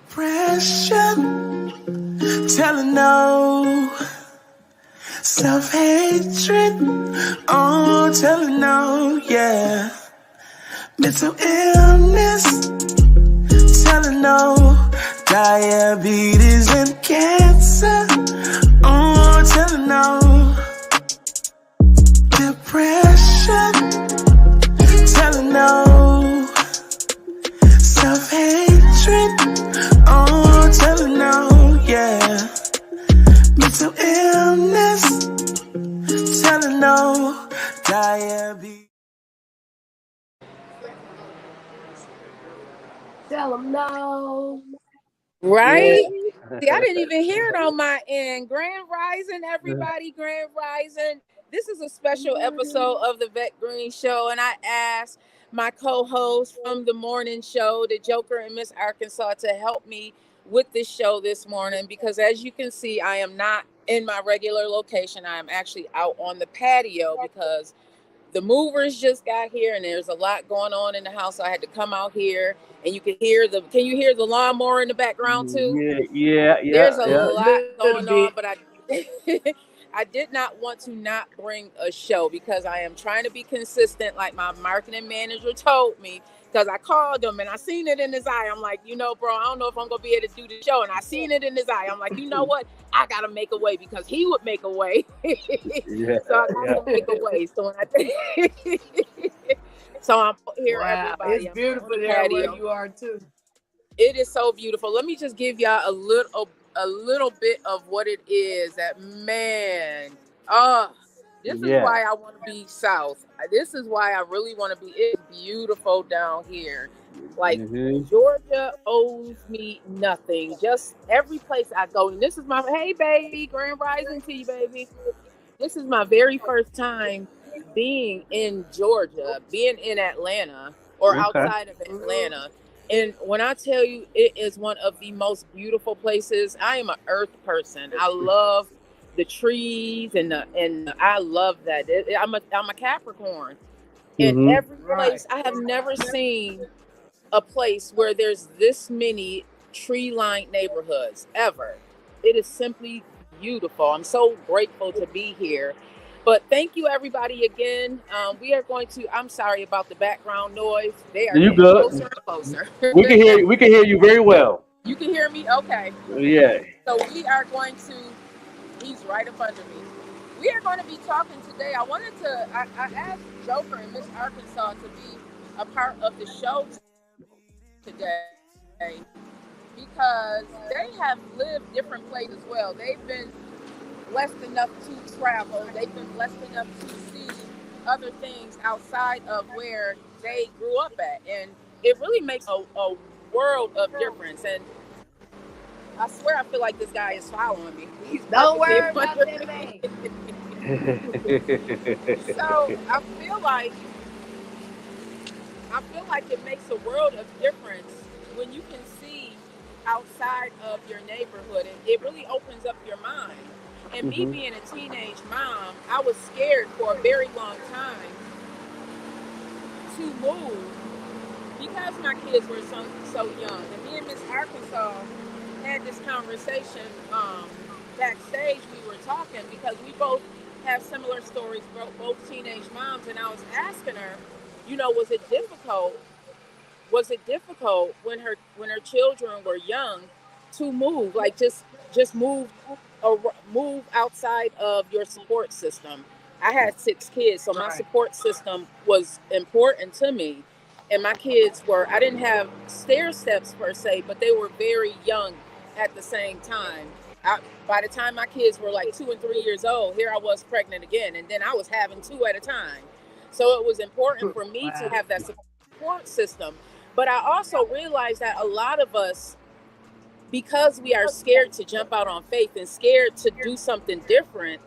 Depression, telling no. Self-hatred, oh, telling no, yeah. Mental illness, telling no. Diabetes and cancer, oh, telling no. Depression, telling no. Self-hatred, oh, telling no, yeah. Mental illness, telling no. Diabetes. Tell them no. Right? See, I didn't even hear it on my end. Grand Rising, everybody. Grand Rising. This is a special episode of the VETTE GREEN Show, and I asked my co-host from the morning show, the Joker and Miss Arkansas, to help me with this show this morning because, as you can see, I am not in my regular location. I am actually out on the patio because the movers just got here and there's a lot going on in the house. So I had to come out here, and you can you hear the lawnmower in the background too? Yeah. There's a lot going on, but I did not want to not bring a show because I am trying to be consistent, like my marketing manager told me. Because I called him and I seen it in his eye. I'm like, bro, I don't know if I'm gonna be able to do the show. And I seen it in his eye. I'm like, you know what? I gotta make a way because he would make a way. So I gotta make a way. So so I'm here. Wow, everybody. it's beautiful there where you are too. It is so beautiful. Let me just give y'all a little bit of what it is. That man, this is why I want to be south. This is why I really want to be. It's beautiful down here. Like Georgia owes me nothing. Just every place I go. And this is my hey baby, Grand Rising to you, baby. This is my very first time being in Georgia, being in Atlanta or outside of Atlanta. And when I tell you, it is one of the most beautiful places. I am an earth person. I love the trees and I love that. I'm a Capricorn. In every place, I have never seen a place where there's this many tree-lined neighborhoods ever. It is simply beautiful. I'm so grateful to be here. But thank you, everybody, again. We are going to. I'm sorry about the background noise. They are getting closer and closer. We can hear you very well. You can hear me? Okay. Yeah. So we are going to. He's right up under me. We are going to be talking today. I asked Joker and Miss Arkansas to be a part of the show today because they have lived different places as well. They've been blessed enough to travel. They've been blessed enough to see other things outside of where they grew up at. And it really makes a world of difference. And I swear I feel like this guy is following me. Don't worry about that, man. So I feel like it makes a world of difference when you can see outside of your neighborhood, and it really opens up your mind. And me being a teenage mom, I was scared for a very long time to move because my kids were so young. And me and Miss Arkansas had this conversation backstage. We were talking because we both have similar stories, both teenage moms. And I was asking her, was it difficult? Was it difficult when her children were young to move, like just move outside of your support system? I had 6 kids, so my support system was important to me. And my kids I didn't have stair steps per se, but they were very young at the same time. By the time my kids were like 2 and 3 years old, here I was pregnant again. And then I was having 2 at a time. So it was important for me to have that support system. But I also realized that a lot of us, because we are scared to jump out on faith and scared to do something different,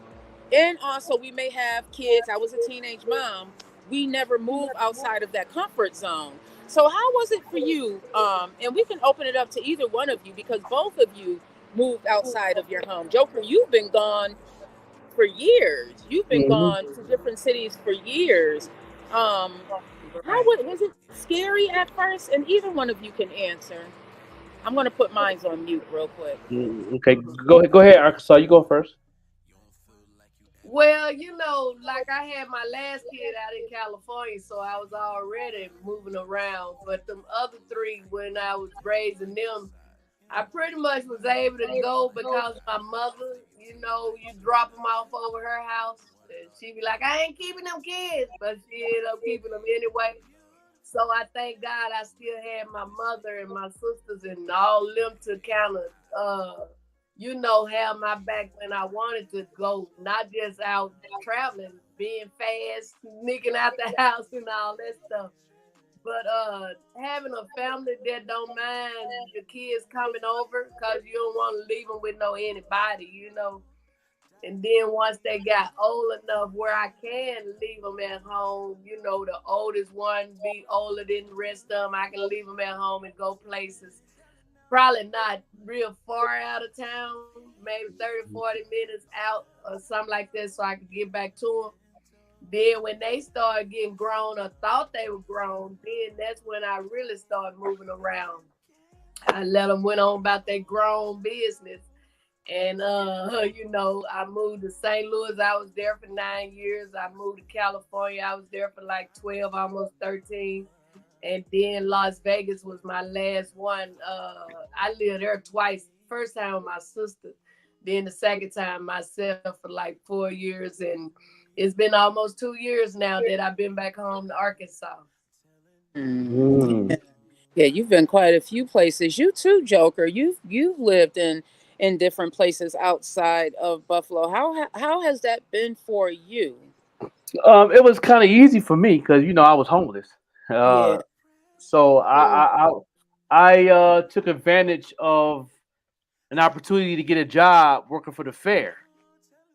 and also we may have kids. I was a teenage mom. We never move outside of that comfort zone. So how was it for you? And we can open it up to either one of you because both of you moved outside of your home. Joker, you've been gone for years. You've been gone to different cities for years. How was it scary at first? And either one of you can answer. I'm gonna put mine on mute real quick. Okay, go ahead, Arkansas. You go first. Well, like I had my last kid out in California, so I was already moving around. But them other three, when I was raising them, I pretty much was able to go because my mother, you drop them off over her house, and she be like, I ain't keeping them kids, but she ended up keeping them anyway. So I thank God I still had my mother and my sisters and all them to kind of, have my back when I wanted to go, not just out traveling, being fast, sneaking out the house and all that stuff. But having a family that don't mind the kids coming over because you don't want to leave them with no anybody. And then once they got old enough where I can leave them at home, the oldest one be older than the rest of them, I can leave them at home and go places. Probably not real far out of town, maybe 30, 40 minutes out or something like that so I can get back to them. Then when they started getting grown or thought they were grown, then that's when I really started moving around. I let them went on about their grown business. And I moved to St. Louis. I was there for 9 years. I moved to California. I was there for like 12, almost 13. And then Las Vegas was my last one. I lived there twice. First time with my sister, then the second time myself for like 4 years. And it's been almost 2 years now that I've been back home to Arkansas. Yeah. Yeah, you've been quite a few places. You too, Joker. You've lived in different places outside of Buffalo. How has that been for you? It was kind of easy for me because I was homeless. Yeah. Uh, so Mm. I took advantage of an opportunity to get a job working for the fair.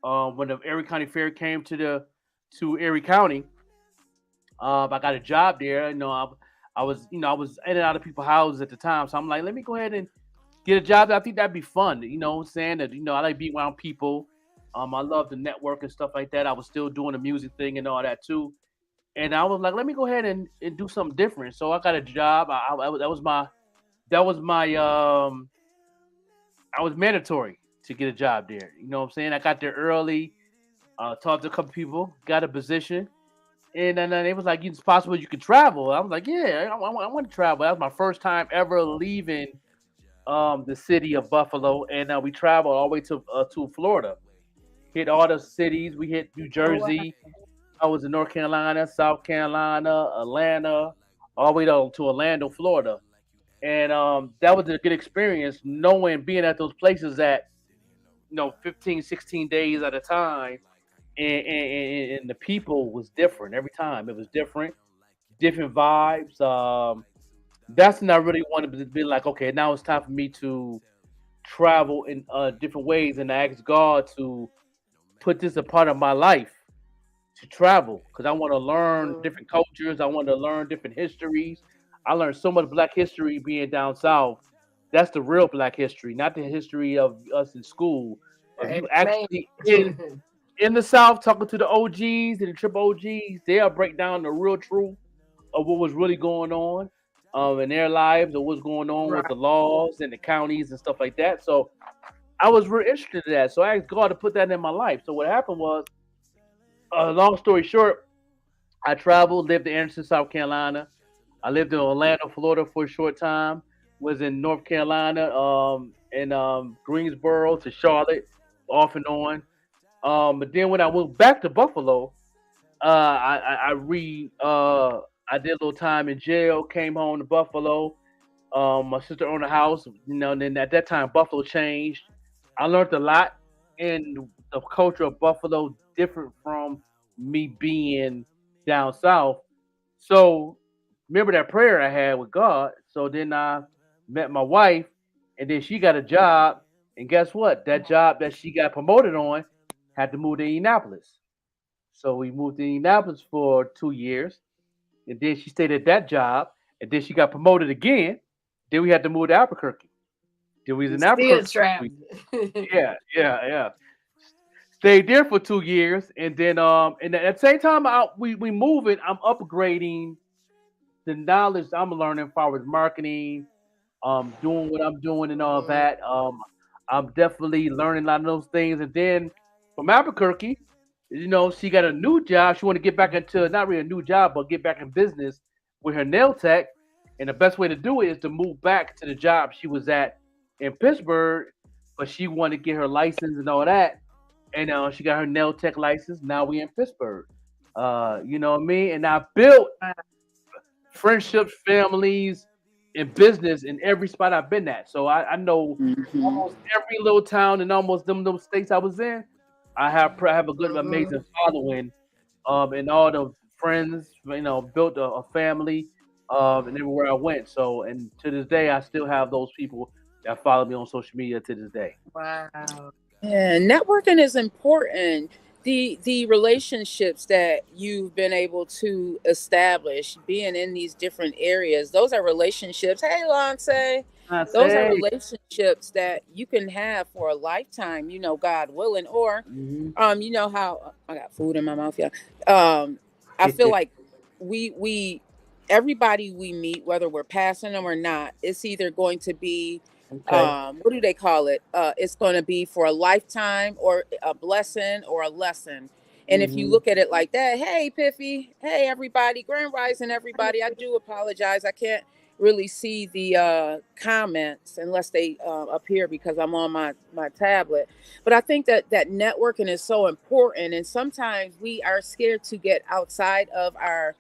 When the Erie County Fair came to Erie County, I got a job there. I was in and out of people's houses at the time, so I'm like, let me go ahead and get a job. I think that'd be fun. What I'm saying that I like being around people. I love the network and stuff like that. I was still doing the music thing and all that too. And I was like, let me go ahead and do something different. So I got a job. That was my I was mandatory to get a job there. You know what I'm saying? I got there early, talked to a couple people, got a position, and then it was like, it's possible you could travel. I was like, yeah, I want to travel. That was my first time ever leaving the city of Buffalo, and we traveled all the way to Florida. Hit all the cities. We hit New Oh, wow. Jersey. I was in North Carolina, South Carolina, Atlanta, all the way to Orlando, Florida. And that was a good experience knowing being at those places at 15, 16 days at a time, and the people was different every time. It was different vibes. That's when I really wanted to be like, okay, now it's time for me to travel in different ways and I ask God to put this a part of my life to travel because I want to learn Mm. different cultures. I want to learn different histories. I learned so much Black history being down south. That's the real Black history, not the history of us in school. If you Amen. actually in the South talking to the OGs and the triple OGs, they'll break down the real truth of what was really going on in their lives or what's going on with Right. the laws and the counties and stuff like that. So I was real interested in that. So I asked God to put that in my life. So what happened was, long story short, I traveled, lived in Anderson, South Carolina. I lived in Orlando, Florida for a short time. Was in North Carolina, in Greensboro to Charlotte, off and on. But then when I went back to Buffalo, I did a little time in jail. Came home to Buffalo. My sister owned a house. And then at that time Buffalo changed. I learned a lot, and the culture of Buffalo different from me being down south. So remember that prayer I had with God. So then I met my wife, and then she got a job. And guess what? That job that she got promoted on had to move to Indianapolis. So we moved to Indianapolis for 2 years, and then she stayed at that job, and then she got promoted again. Then we had to move to Albuquerque. Then we was You in still Albuquerque. traveling. Yeah. Stayed there for 2 years, and then and at the same time we moving, I'm upgrading the knowledge I'm learning as far as marketing, doing what I'm doing and all that. I'm definitely learning a lot of those things. And then from Albuquerque, she got a new job. She want to get back into not really a new job, but get back in business with her nail tech. And the best way to do it is to move back to the job she was at in Pittsburgh, but she wanted to get her license and all that. And she got her nail tech license. Now we in Pittsburgh. You know what I mean? And I built friendships, families, and business in every spot I've been at. So I know Mm-hmm. almost every little town and almost them states I was in. I have a good, amazing following, and all the friends, built a family, and everywhere I went. So, and to this day, I still have those people that follow me on social media to this day. Wow. Yeah, networking is important. The relationships that you've been able to establish being in these different areas, those are relationships. Hey, Lance, I those are say, relationships that you can have for a lifetime, God willing. Or hmm you know how I got food in my mouth, yeah. I feel like we everybody we meet, whether we're passing them or not, it's either going to be okay. what do they call it? It's going to be for a lifetime or a blessing or a lesson. And if you hmm look at it like that, hey Piffy, hey everybody, Grand Rising everybody. I do apologize. I can't really see the comments unless they appear because I'm on my tablet. But I think that networking is so important, and sometimes we are scared to get outside of our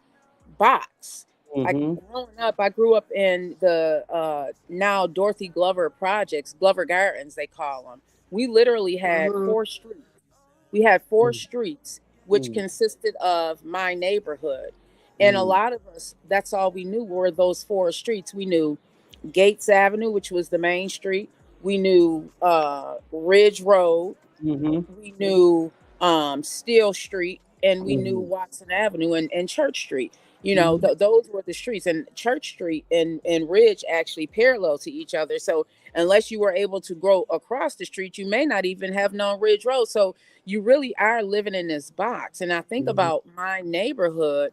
box. Like hmm growing up, I grew up in the now Dorothy Glover projects, Glover Gardens, they call them. We literally had Mm-hmm. four streets. We had four streets, which hmm consisted of my neighborhood. And a hmm lot of us, that's all we knew were those four streets. We knew Gates Avenue, which was the main street. We knew Ridge Road. hmm We knew Steel Street, and we knew hmm Watson Avenue and Church Street. hmm Those were the streets, and Church Street and Ridge actually parallel to each other. So unless you were able to go across the street, you may not even have known Ridge Road. So you really are living in this box. And I think hmm about my neighborhood.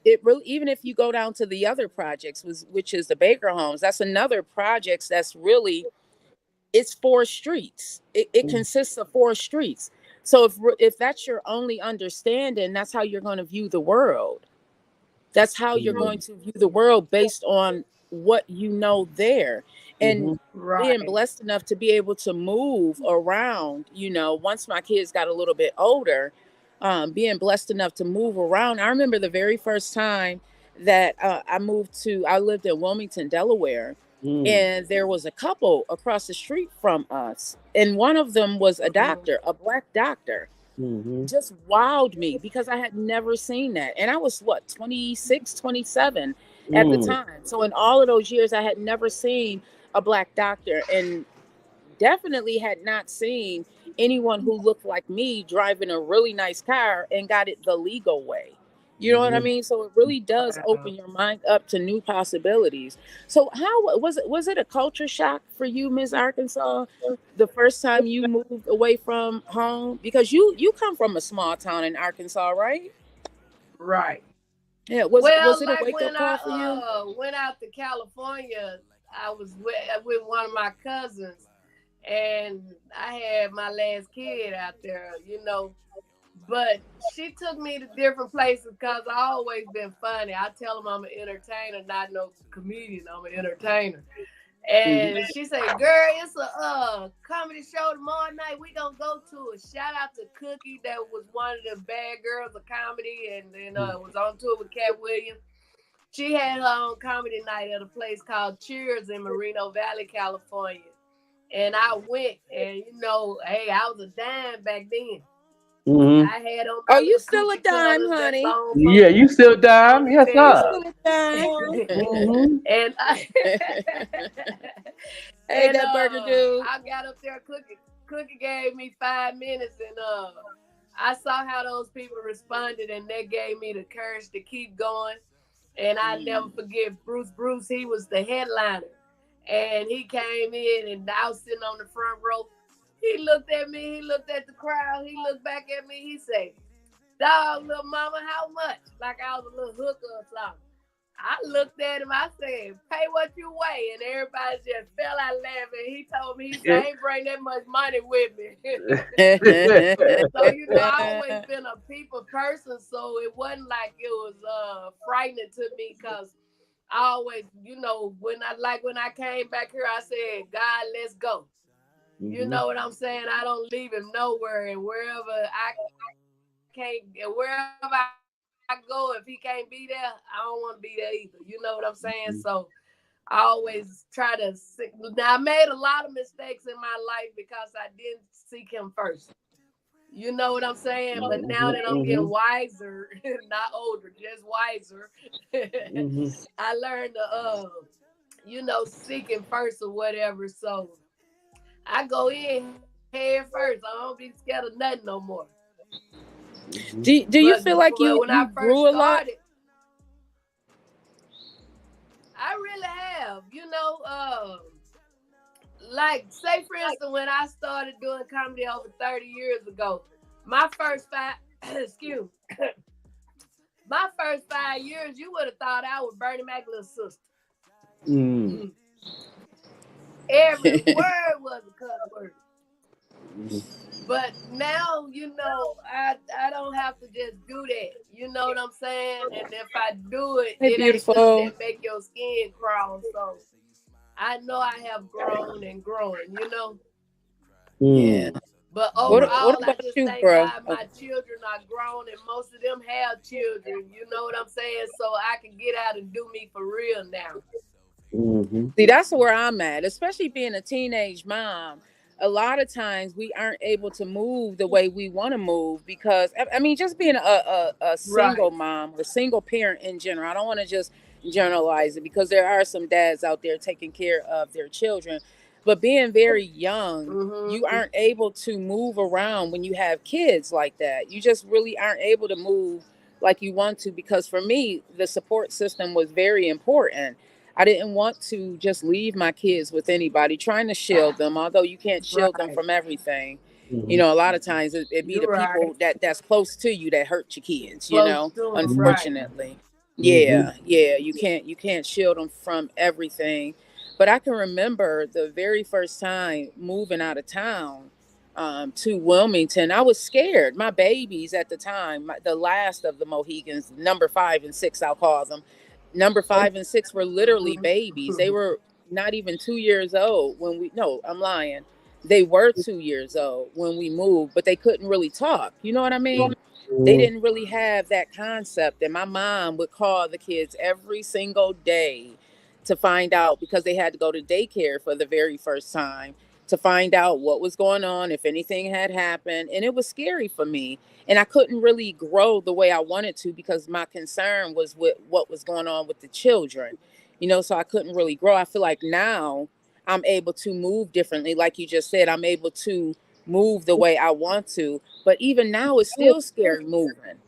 It really, even if you go down to the other projects, which is the Baker Homes, that's another projects that's really, it's four streets. It consists of four streets. So if that's your only understanding, that's how you're going to view the world. That's how you're going to view the world based on what you know there. And hmm being Right. blessed enough to be able to move around, once my kids got a little bit older, being blessed enough to move around. I remember the very first time that I lived in Wilmington, Delaware, hmm and there was a couple across the street from us. And one of them was a Mhm. doctor, a black doctor. hmm Just wowed me because I had never seen that. And I was what, 26, 27 at the hmm time. So in all of those years, I had never seen a black doctor, and definitely had not seen anyone who looked like me driving a really nice car and got it the legal way. You know what I hmm mean? So it really does Wow. open your mind up to new possibilities. So how was it? Was it a culture shock for you, Miss Arkansas, the first time you moved away from home? Because you come from a small town in Arkansas, right? Right. Yeah. Was Well, it a like wake up when call for you? I went out to California, I was with one of my cousins, and I had my last kid out there. But she took me to different places because I always been funny. I tell them I'm an entertainer, not no comedian. I'm an entertainer. Hmm. And she said, "Girl, it's a comedy show tomorrow night. We gonna go to it." Shout out to Cookie, that was one of the bad girls of comedy, and then was on tour with Cat Williams. She had her own comedy night at a place called Cheers in Moreno Valley, California. And I went, and hey, I was a dime back then. hmm I had on Are my you little still a coochie dime, cutters, that honey? long Yeah, you still dime? Yes, Are you sir. still a dime? hmm and I, Hey, and that burger dude. I got up there. Cookie gave me 5 minutes, and I saw how those people responded, and that gave me the courage to keep going. And I never forget Bruce. Bruce, he was the headliner, and he came in, and I was sitting on the front row. He looked at me. He looked at the crowd. He looked back at me. He said, "Dog, little mama, how much?" Like I was a little hooker or something. I looked at him. I said, "Pay what you weigh," and everybody just fell out laughing. He told me, he said, "I ain't bring that much money with me." So I always been a people person, so it wasn't like it was frightening to me because I always, when I came back here, I said, "God, let's go." You know what I'm saying? I don't leave him nowhere, and wherever I go, if he can't be there, I don't want to be there either. You know what I'm saying? So I always try to now I made a lot of mistakes in my life because I didn't seek him first. You know what I'm saying? But now that I'm getting wiser, not older, just wiser, I learned to seek him first or whatever. So I go in head first. I don't be scared of nothing no more. Do you feel like But when I you first grew a lot? started, I really have. Like say for instance, when I started doing comedy over 30 years ago, my first five excuse my first 5 years, you would have thought I was Bernie Mac's little sister. Every word was a cuss word. But now, I don't have to just do that. You know what I'm saying? And if I do it, Hey, it ain't nothing beautiful. that make your skin crawl. So I know I have grown and growing. Yeah. But What overall, I about just you, thank bro? God my children are grown and most of them have children. You know what I'm saying? So I can get out and do me for real now. See, that's where I'm at, especially being a teenage mom. A lot of times we aren't able to move the way we want to move because, I mean, just being a single Right. mom or single parent in general, I don't want to just generalize it because there are some dads out there taking care of their children. But being very young, you Mm-hmm. aren't able to move around when you have kids like that. You just really aren't able to move like you want to because for me, the support system was very important. I didn't want to just leave my kids with anybody, trying to shield them, although you can't shield them Right. from everything. You know, a lot of times it be the You're right. people that's close to you that hurt your kids, Close to him. Right. unfortunately. Yeah, yeah, you can't shield them from everything. But I can remember the very first time moving out of town to Wilmington. I was scared. My babies at the time, the last of the Mohegans, number 5 and 6, I'll call them. Number 5 and 6 were literally babies. They were not even 2 years old when we. No, I'm lying. They were 2 years old when we moved, but they couldn't really talk. You know what I mean? They didn't really have that concept. And my mom would call the kids every single day to find out because they had to go to daycare for the very first time to find out what was going on, if anything had happened. And it was scary for me. And I couldn't really grow the way I wanted to because my concern was with what was going on with the children, so I couldn't really grow. I feel like now I'm able to move differently. Like you just said, I'm able to move the way I want to. But even now, it's still scary moving.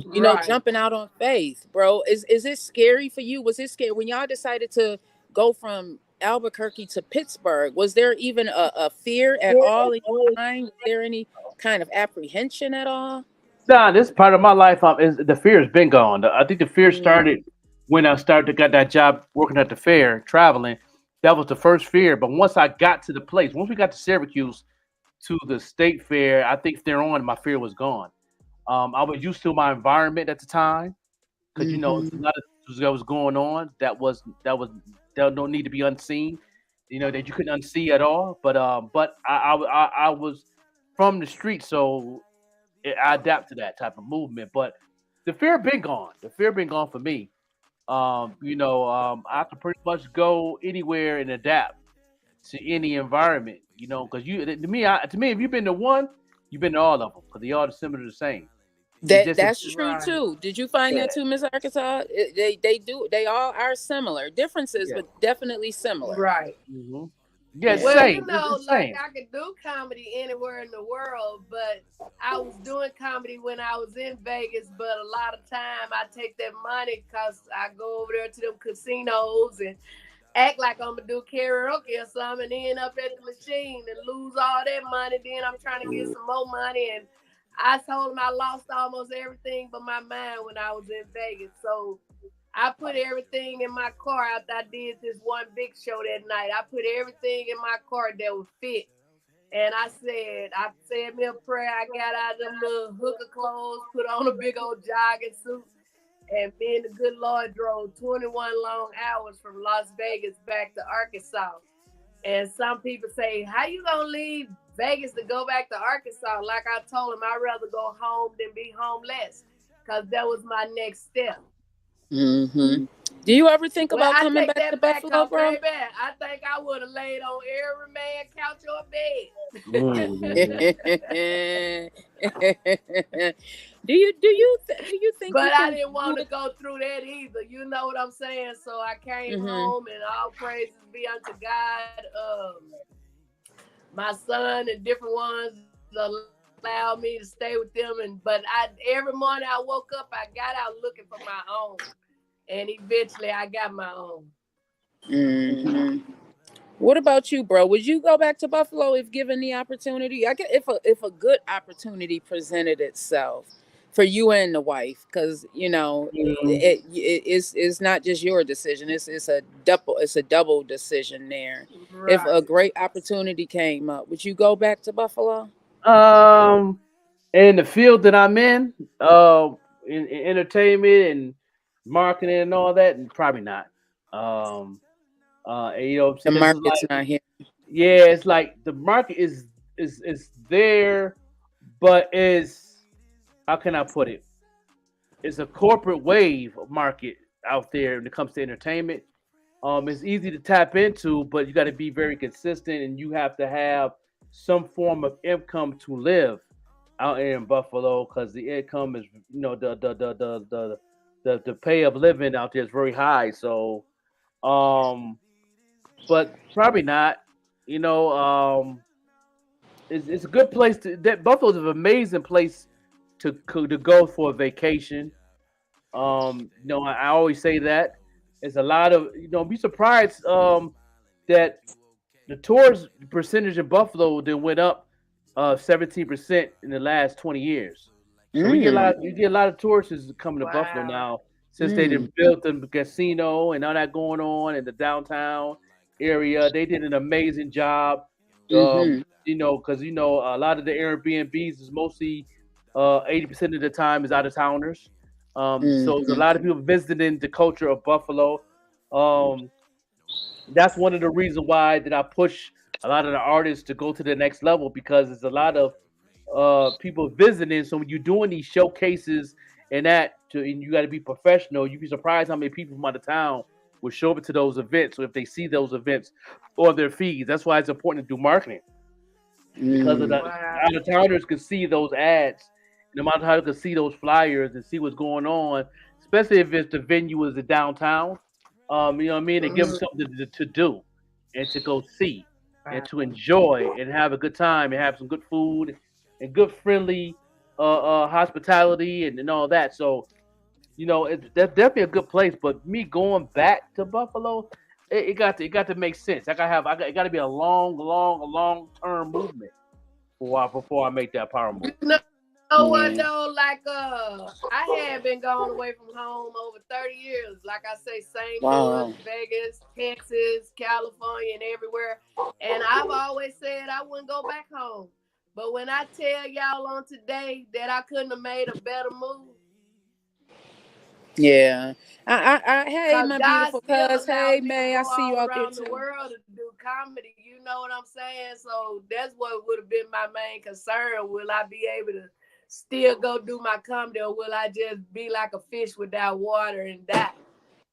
Right. Jumping out on faith, bro. Is it scary for you? Was it scary when y'all decided to go from Albuquerque to Pittsburgh? Was there even a fear at all in your mind? Was there any kind of apprehension at all? Nah, this part of my life is the fear has been gone. I think the fear Mm, started when I started to get that job working at the fair, traveling. That was the first fear. But once I got to the place, once we got to Syracuse to the state fair, I think there on my fear was gone. I was used to my environment at the time because it's a mm-hmm. lot of things that was going on that don't need to be unseen. That you couldn't unsee at all. But I was from the street, so I adapt to that type of movement. But the fear been gone. The fear been gone for me. I can pretty much go anywhere and adapt to any environment. Because to me, if you've been to one, you've been to all of them because they all similar the same. It's just a That's true Right. too. Did you find yeah, that too, Miss Arkansas? They do. They all are similar. Differences, yeah, but definitely similar. Right. hmm yeah. It's the Yeah. Well, same. It's the like same. I could do comedy anywhere in the world, but I was doing comedy when I was in Vegas. But a lot of time I take that money because I go over there to them casinos and act like I'm gonna do karaoke or something, and end up at the machine and lose all that money. Then I'm trying to get some more money, and I told them I lost almost everything but my mind when I was in Vegas. So I put everything in my car after I did this one big show that night. I put everything in my car that would fit. And I said me a prayer. I got out them little hooker clothes, put on a big old jogging suit, and me and the good Lord drove 21 long hours from Las Vegas back to Arkansas. And some people say, how you gonna leave Vegas to go back to Arkansas? Like I told him, I'd rather go home than be homeless, because that was my next step. Mm-hmm. Do you ever think Well, about I coming take back to that back, Buffalo, bro? baby. I think I would have laid on every man couch or bed. Do you think But you I can didn't want to go through that either. You know what I'm saying? So I came home, and all praises be unto God. My son and different ones allowed me to stay with them, but every morning I woke up, I got out looking for my own, and eventually I got my own. Mm-hmm. What about you, bro? Would you go back to Buffalo if given the opportunity? I get if a good opportunity presented itself for you and the wife, because you know it's not just your decision. It's a double decision there. Right. If a great opportunity came up, would you go back to Buffalo? In the field that I'm in entertainment and marketing and all that, and probably not. Um, and, you know, The because it's market's like, not here. yeah, it's like the market is there, but is how can I put it? It's a corporate wave market out there when it comes to entertainment. It's easy to tap into, but you got to be very consistent, and you have to have some form of income to live out here in Buffalo because the income is, you know, the pay of living out there is very high. So, um, but probably not. You know, it's a good place to. That Buffalo's an amazing place to go for a vacation. You know, I always say that. It's a lot of, you know, be surprised that the tourist percentage in Buffalo then went up 17% in the last 20 years. So you get a lot of tourists coming to Buffalo Wow. now since they done built the casino and all that going on in the downtown area. They did an amazing job. You know, because you know a lot of the Airbnbs is mostly 80% of the time is out of towners. So there's a lot of people visiting the culture of Buffalo. Um, that's one of the reasons why that I push a lot of the artists to go to the next level because there's a lot of people visiting. So when you're doing these showcases and you got to be professional, you'd be surprised how many people from out of town will show up to those events. So if they see those events on their feeds, that's why it's important to do marketing because of the Wow. out of towners can see those ads. No matter how they can see those flyers and see what's going on, especially if it's the venue is the downtown. You know what I mean? And give them something to do and to go see and to enjoy and have a good time and have some good food and good friendly hospitality and all that. So, you know, that's definitely a good place. But me going back to Buffalo, it got to make sense. It got to be a long term movement before I make that power move. Know what though? Like I had been gone away from home over 30 years. Like I say, St. Louis, Vegas, Texas, California, and everywhere. And I've always said I wouldn't go back home. But when I tell y'all on today that I couldn't have made a better move. Yeah. Hey, my God beautiful still cuz. Hey, allowed me to May, go I see you all out there around the too. world to do comedy. You know what I'm saying? So that's what would have been my main concern. Will I be able to still go do my comedy, or will I just be like a fish without water and die?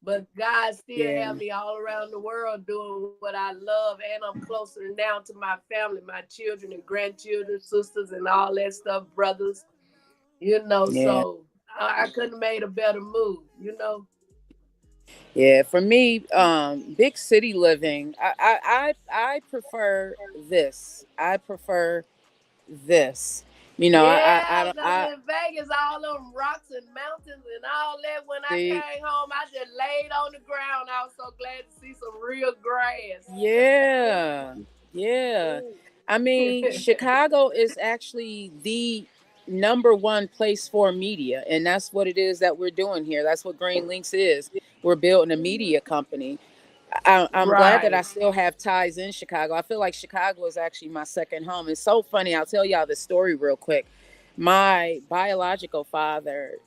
But God still have me all around the world doing what I love, and I'm closer now to my family, my children and grandchildren, sisters, and all that stuff, brothers. You know, so I couldn't have made a better move. You know. Yeah, for me, big city living, I prefer this. I prefer this. You know, Yeah, because in Vegas, all them rocks and mountains and all that. When I came home, I just laid on the ground. I was so glad to see some real grass. Yeah. I mean, Chicago is actually number one place for media, and that's what it is that we're doing here. That's what Green Lynx is. We're building a media company. I'm glad that I Right. still have ties in Chicago. I feel like Chicago is actually my second home. It's so funny. I'll tell y'all the story real quick. My biological father,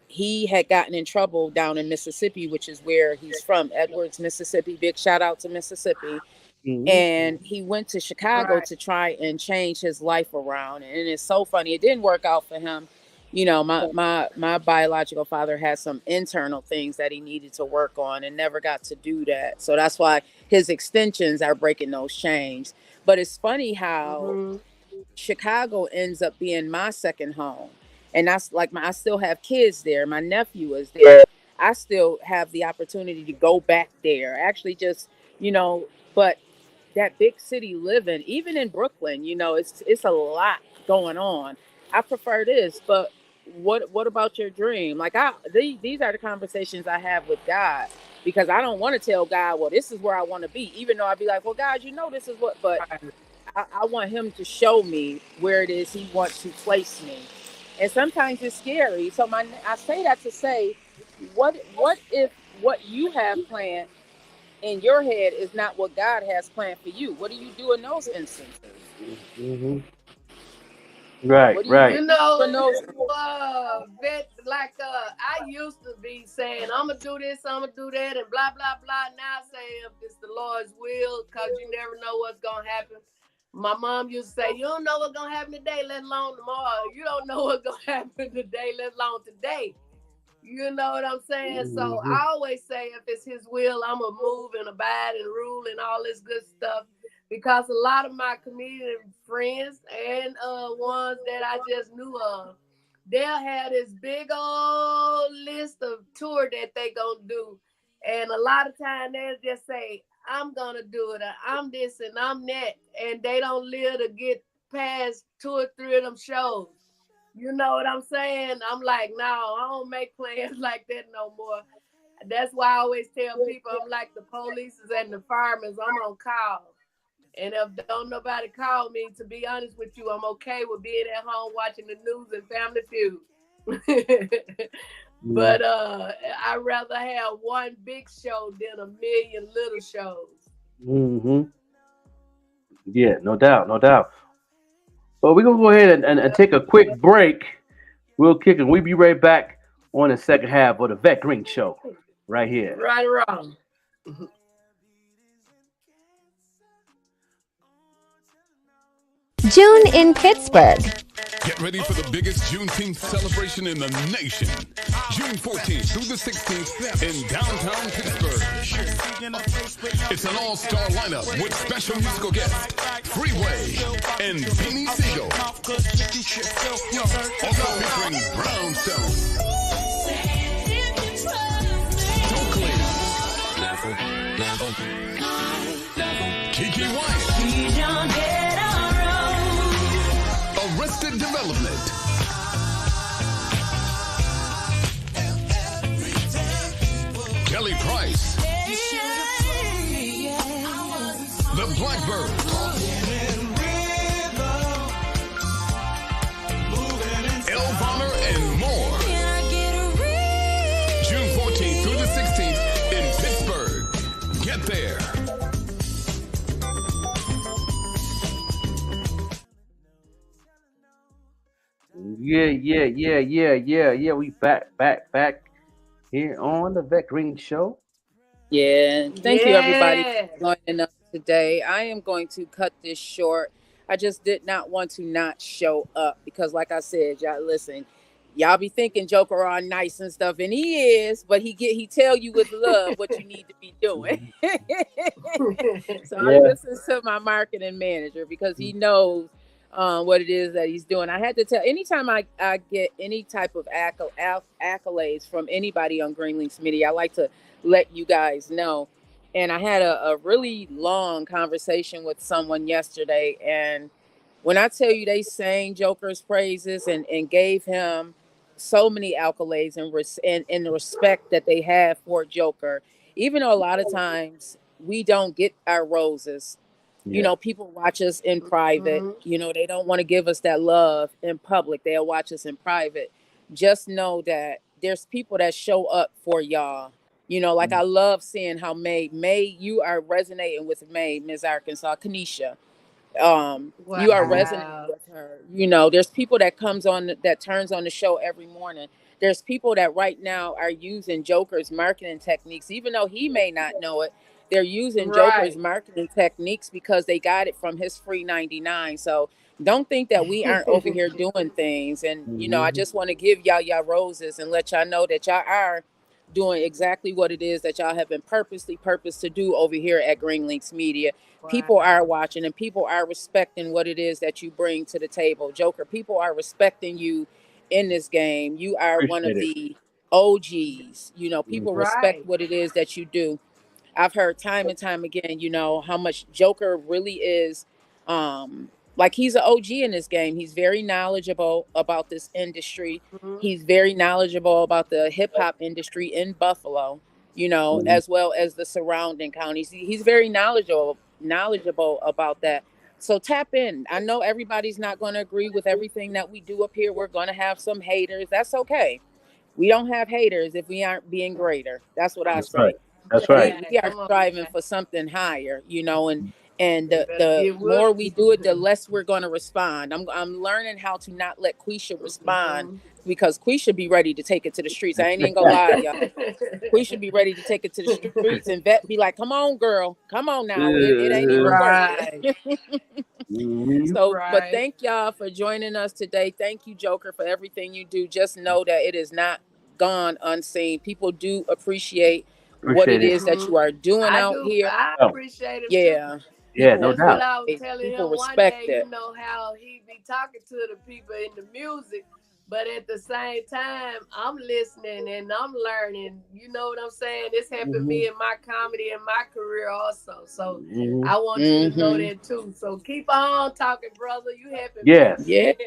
he had gotten in trouble down in Mississippi, which is where he's from, Edwards, Mississippi. Big shout out to Mississippi. Hmm. And he went to Chicago Right. to try and change his life around. And it's so funny. It didn't work out for him. You know, my biological father had some internal things that he needed to work on and never got to do that. So that's why his extensions are breaking those chains. But it's funny how Hmm. Chicago ends up being my second home. And that's like I still have kids there. My nephew is there. I still have the opportunity to go back there. Actually just, you know, but that big city living, even in Brooklyn, you know, it's a lot going on. I prefer this, but what about your dream? Like these are the conversations I have with God, because I don't want to tell God, well, this is where I want to be, even though I'd be like, well, God, you know, this is what, but Right. I want him to show me where it is he wants to place me. And sometimes it's scary. So I say that to say, what if what you have planned in your head is not what God has planned for you? What do you do in those instances? Hmm. Right, What do you right. You do in know, those? I used to be saying, I'm gonna do this, I'm gonna do that, and blah blah blah. Now I say if it's the Lord's will, cause you never know what's gonna happen. My mom used to say, you don't know what's gonna happen today, let alone tomorrow. You don't know what's gonna happen today, let alone today. You know what I'm saying? So Hmm. I always say if it's his will, I'm gonna move and abide and rule and all this good stuff. Because a lot of my comedian friends and ones that I just knew of, they'll have this big old list of tour that they gonna do. And a lot of time they'll just say, I'm gonna do it, or I'm this and I'm that. And they don't live to get past two or three of them shows. You know what I'm saying? I'm like, no, I don't make plans like that no more. That's why I always tell people I'm like the police and the firemen. I'm on call. And if don't nobody call me, to be honest with you, I'm okay with being at home watching the news and Family Feud. But I'd rather have one big show than a million little shows. Hmm. Yeah, no doubt, no doubt. Well, we're gonna go ahead and take a quick break. We'll kick and we'll be right back on the second half of the Vet Green Show, right here. Right or wrong. June in Pittsburgh. Get ready for the biggest Juneteenth celebration in the nation. June 14th through the 16th in downtown Pittsburgh. It's an all-star lineup with special musical guests, Freeway and Beanie Siegel. Also featuring Brownstone, Stokely, Kiki White, Arrested Development, Kelly Price, The Blackbirds, El Bonner, and more. June 14th through the 16th in Pittsburgh. Get there. Yeah. We back here on the Vet Green Show. Yeah, thank you everybody Yeah. for joining us today. I am going to cut this short. I just did not want to not show up because, like I said, y'all listen. Y'all be thinking Joker on nice and stuff, and he is, but he tell you with love what you need to be doing. So I Yeah. listen to my marketing manager because he knows what it is that he's doing. I had to tell anytime I get any type of accolades from anybody on Green Links Media, I like to let you guys know. And I had a really long conversation with someone yesterday. And when I tell you they sang Joker's praises and gave him so many accolades and the respect that they have for Joker, even though a lot of times we don't get our roses You know, people watch us in private. You know, they don't want to give us that love in public. They'll watch us in private. Just know that there's people that show up for y'all. You know, like I love seeing how May, you are resonating with May, Ms. Arkansas, Kanisha. You are resonating with her. You know, there's people that turns on the show every morning. There's people that right now are using Joker's marketing techniques, even though he may not know it. They're using Joker's marketing techniques because they got it from his free 99. So don't think that we aren't over here doing things. And you know, I just want to give y'all roses and let y'all know that y'all are doing exactly what it is that y'all have been purposed to do over here at Green Lynx Media. People are watching and people are respecting what it is that you bring to the table. Joker, people are respecting you in this game. You are one of the OGs. You know, people respect what it is that you do. I've heard time and time again, you know, how much Joker really is, like he's an OG in this game. He's very knowledgeable about this industry. He's very knowledgeable about the hip hop industry in Buffalo, you know, as well as the surrounding counties. He's very knowledgeable about that. So tap in. I know everybody's not going to agree with everything that we do up here. We're going to have some haters. That's okay. We don't have haters if we aren't being greater. That's what I say. Right. That's right. We are striving for something higher, you know, and the more we do it, the less we're going to respond. I'm learning how to not let Quisha respond because Quisha be ready to take it to the streets. I ain't even gonna lie, y'all. Quisha be ready to take it to the streets, and Vette be like, "Come on, girl, come on now. It ain't even worth it." So, but thank y'all for joining us today. Thank you, Joker, for everything you do. Just know that it is not gone unseen. People do appreciate what it is that you are doing out here. I appreciate it. Yeah. Yeah, no doubt. I was telling people him respect one day, it. you know, how he be talking to the people in the music, but at the same time, I'm listening and I'm learning. You know what I'm saying? This happened to me in my comedy and my career also. So I want you to know that too. So keep on talking, brother. You happy? Yeah.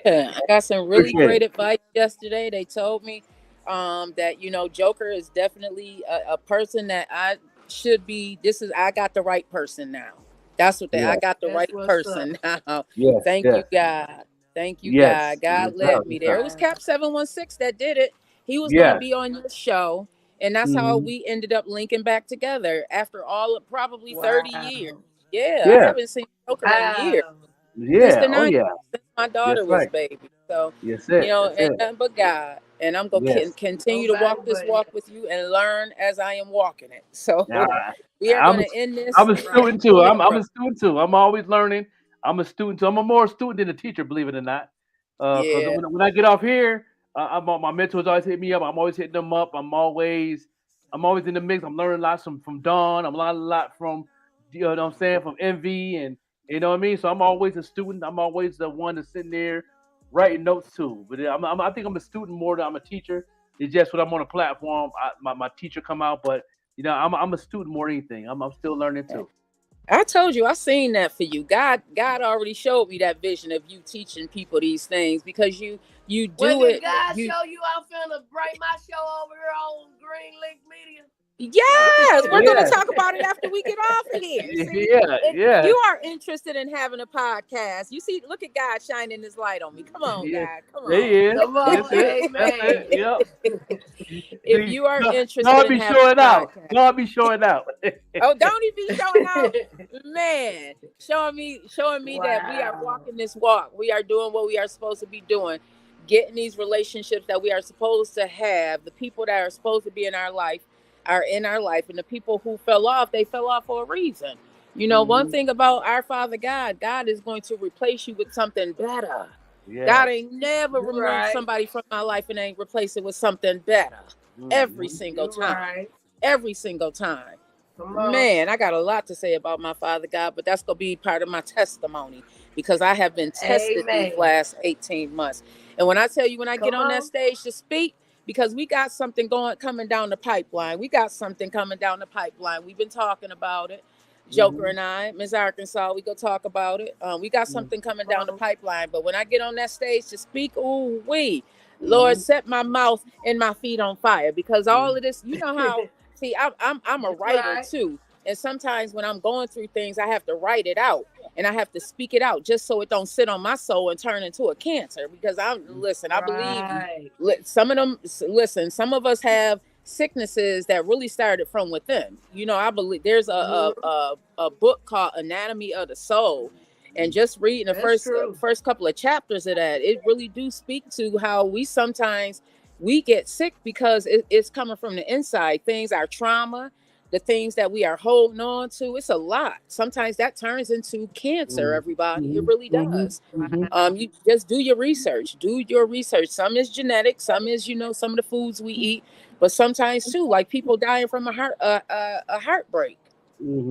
I got some really great advice yesterday. They told me that, you know, Joker is definitely a person that I should be. I got the right person now. That's what I got the right person now. Thank you, God. Thank you, God. God led me there. It was Cap 716 that did it. He was going to be on your show. And that's how we ended up linking back together after all of probably 30 years. Yeah, I haven't seen Joker in years. Since the 90s, since my daughter was baby. So, you know, and nothing but God. And I'm going to continue to walk this walk with you and learn as I am walking it. So we are going to end this. I'm a student too. I'm a student too. I'm always learning. I'm a student too. I'm a more student than a teacher, believe it or not. Because when I get off here, my mentors always hit me up. I'm always hitting them up. I'm always in the mix. I'm learning lots from Dawn. I'm learning a lot from, you know what I'm saying, from Envy, and you know what I mean. So I'm always a student. I'm always the one that's sitting there writing notes too. But I think I'm a student more than I'm a teacher. It's just when I'm on a platform, my teacher come out, but you know, I'm a student more than anything. I'm still learning too. I told you, I seen that for you. God already showed me that vision of you teaching people these things because you do it. God show you I'm finna bring my show over here on Green Link Media? Yes, we're going to talk about it after we get off of here. See, if you are interested in having a podcast, you see, look at God shining his light on me. Come on, God. Come on. Come on, amen. If you are interested in having a podcast. God be showing out. Oh, don't he be showing out? Man, showing me that we are walking this walk. We are doing what we are supposed to be doing. Getting these relationships that we are supposed to have. The people that are supposed to be in our life are in our life, and the people who fell off, they fell off for a reason. You know, one thing about our Father God is going to replace you with something better. God ain't never removed somebody from my life and ain't replaced it with something better. Every single time. Every single time. Man, I got a lot to say about my Father God, but that's going to be part of my testimony because I have been tested these last 18 months. And when I tell you, when I get on that stage to speak, because we got something coming down the pipeline. We've been talking about it. Joker and I, Ms. Arkansas, we go talk about it. We got something coming down the pipeline. But when I get on that stage to speak, Lord, set my mouth and my feet on fire. Because all of this, you know how, see, I'm a writer too. And sometimes when I'm going through things, I have to write it out. and I have to speak it out just so it don't sit on my soul and turn into a cancer. Because I believe some of us have sicknesses that really started from within. I believe there's a book called Anatomy of the Soul, and just reading the first couple of chapters of that, it really do speak to how we get sick because it's coming from the inside. Things, our trauma, the things that we are holding on to, it's a lot. Sometimes that turns into cancer, everybody. It really does. You just do your research. Some is genetic, some is, some of the foods we eat, but sometimes too, like people dying from a heartbreak.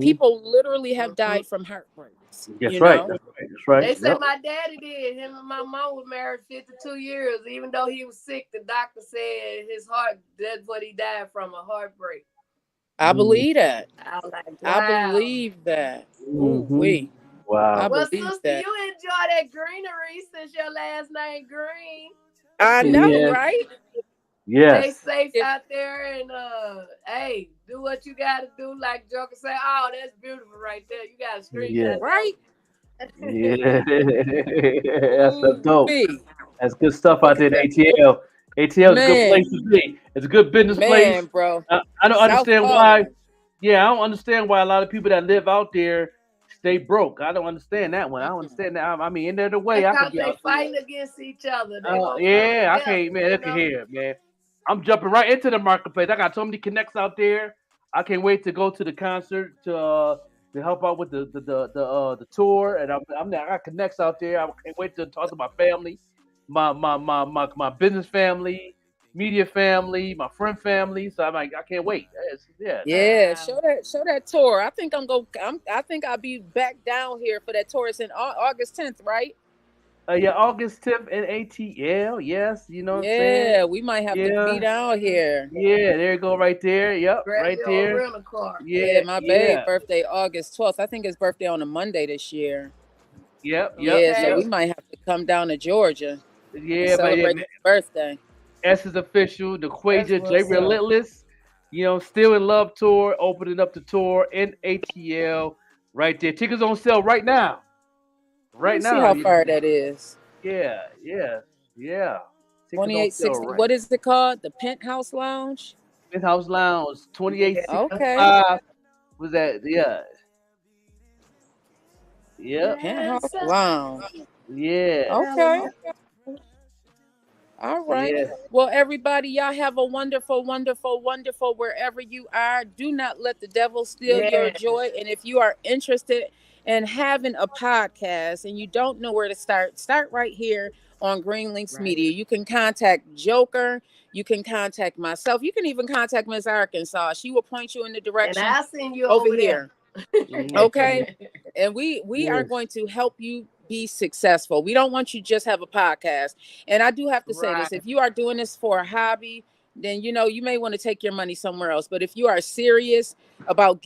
People literally have died from heartbreaks. That's right. That's right. They said my daddy did. Him and my mom were married 52 years. Even though he was sick, the doctor said his heart, that's what he died from, a heartbreak. I believe that. I was like, wow. I believe that. Wow. Well, sister, you enjoy that greenery since your last name Green. I know, right? Yeah. Stay safe out there, and hey, do what you gotta do. Like Joker say, oh, that's beautiful right there. You gotta screenshot, right? Yeah, that's dope. That's good stuff out there in ATL. ATL is a good place to be. It's a good business place, bro. I don't understand why. Yeah, I don't understand why a lot of people that live out there stay broke. I don't understand that one. I don't understand that. I mean, in there the way I could be out fighting against each other. I can't, man. Look at here, man. I'm jumping right into the marketplace. I got so many connects out there. I can't wait to go to the concert to help out with the tour, and I got connects out there. I can't wait to talk to my family, my business family, media family, my friend family. So I'm like, I can't wait. Show that tour. I think I think I'll be back down here for that tour. It's in August 10th, right? August 10th in ATL. Yes, you know what I'm saying? Yeah, we might have to be down here. Yeah, there you go, right there. Yep, right there. Yeah, my baby's birthday August 12th. I think his birthday on a Monday this year. Yep. Yeah, so we might have to come down to Georgia. Yeah, celebrate his birthday. S is official. The Quaja J Relentless. Still in Love tour, opening up the tour in ATL. Right there. Tickets on sale right now. Right now. See how far that is. Yeah. 2860. Right. What is it called? The Penthouse Lounge? Penthouse Lounge. 2865. Okay. Was that? Yeah. Yeah. Penthouse Lounge. Yeah. Okay. All right. Yeah. Well, everybody, y'all have a wonderful, wonderful, wonderful wherever you are. Do not let the devil steal your joy. And if you are interested in having a podcast and you don't know where to start right here on Green Lynx Media. You can contact Joker. You can contact myself. You can even contact Miss Arkansas. She will point you in the direction. And I'll send you over here. Okay. And we are going to help you be successful. We don't want you to just have a podcast. And I do have to say this, if you are doing this for a hobby, then you may want to take your money somewhere else. But if you are serious about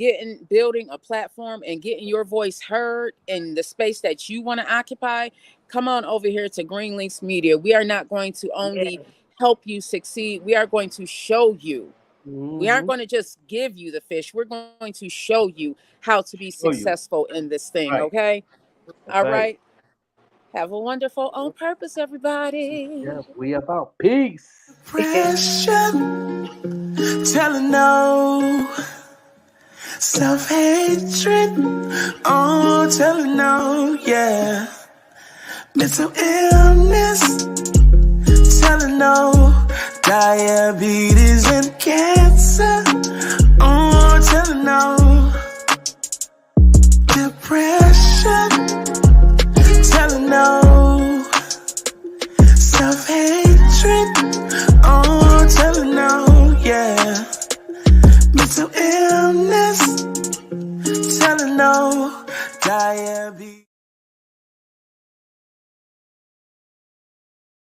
building a platform and getting your voice heard in the space that you want to occupy, come on over here to Green Lynx Media. We are not going to only help you succeed. We are going to show you. We aren't going to just give you the fish. We're going to show you how to be successful in this thing. Okay. All right. Have a wonderful On Purpose, everybody. Yeah, we about peace. Pressure, telling no. Self-hatred, oh, telling no, yeah. Mental illness, telling no. Diabetes and cancer, oh, telling no. Depression, telling no. Self-hatred, oh, telling no, yeah. Mental illness, telling no. Diabetes.